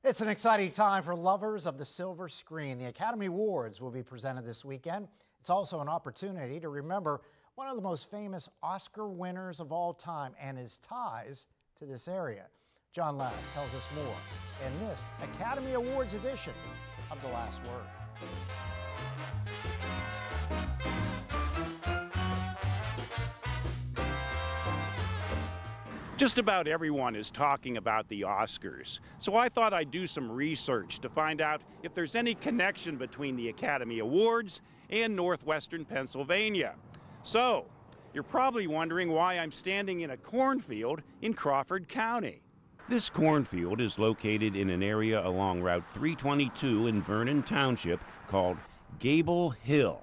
It's an exciting time for lovers of the silver screen. The Academy Awards will be presented this weekend. It's also an opportunity to remember one of the most famous Oscar winners of all time and his ties to this area. John Last tells us more in this Academy Awards edition of The Last Word. Just about everyone is talking about the Oscars, so I thought I'd do some research to find out if there's any connection between the Academy Awards and northwestern Pennsylvania. So, you're probably wondering why I'm standing in a cornfield in Crawford County. This cornfield is located in an area along Route 322 in Vernon Township called Gable Hill.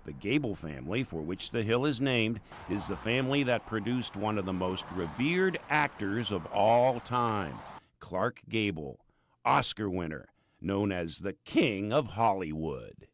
The Gable family, for which the hill is named, is the family that produced one of the most revered actors of all time, Clark Gable, Oscar winner, known as the King of Hollywood.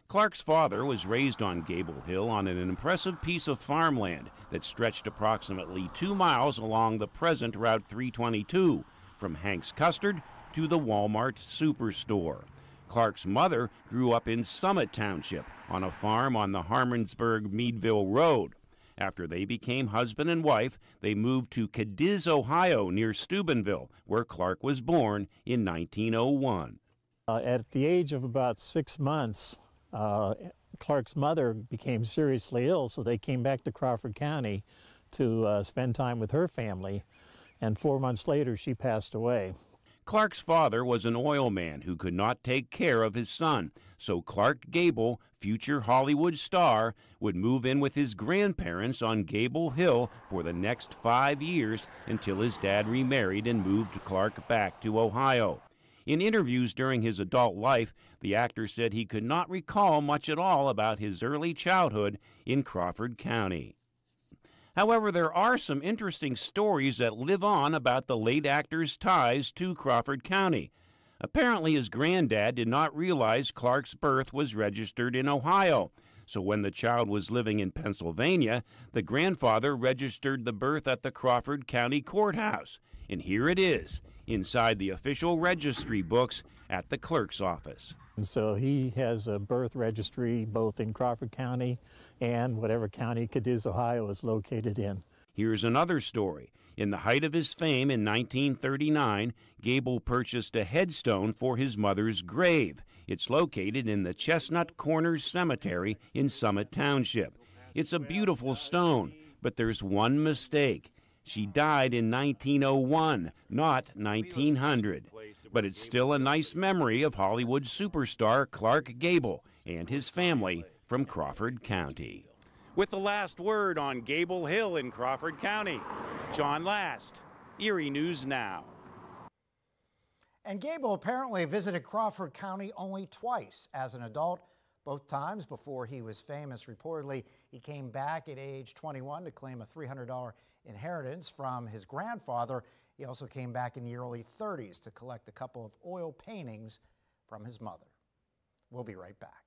Clark's father was raised on Gable Hill on an impressive piece of farmland that stretched approximately 2 miles along the present Route 322, from Hank's Custard to the Walmart Superstore. Clark's mother grew up in Summit Township on a farm on the Harmonsburg-Meadville Road. After they became husband and wife, they moved to Cadiz, Ohio, near Steubenville, where Clark was born in 1901. At the age of about 6 months, Clark's mother became seriously ill, so they came back to Crawford County to spend time with her family, and 4 months later she passed away. Clark's father was an oil man who could not take care of his son, so Clark Gable, future Hollywood star, would move in with his grandparents on Gable Hill for the next 5 years until his dad remarried and moved Clark back to Ohio. In interviews during his adult life, the actor said he could not recall much at all about his early childhood in Crawford County. However, there are some interesting stories that live on about the late actor's ties to Crawford County. Apparently, his granddad did not realize Clark's birth was registered in Ohio. So when the child was living in Pennsylvania, the grandfather registered the birth at the Crawford County Courthouse. And here it is, inside the official registry books at the clerk's office. And so he has a birth registry both in Crawford County and whatever county Cadiz, Ohio is located in. Here's another story. In the height of his fame in 1939, Gable purchased a headstone for his mother's grave. It's located in the Chestnut Corners Cemetery in Summit Township. It's a beautiful stone, but there's one mistake. She died in 1901, not 1900. But it's still a nice memory of Hollywood superstar Clark Gable and his family from Crawford County. With the last word on Gable Hill in Crawford County, John Last, Erie News Now. And Gable apparently visited Crawford County only twice as an adult, both times before he was famous. Reportedly, he came back at age 21 to claim a $300 inheritance from his grandfather. He also came back in the early 30s to collect a couple of oil paintings from his mother. We'll be right back.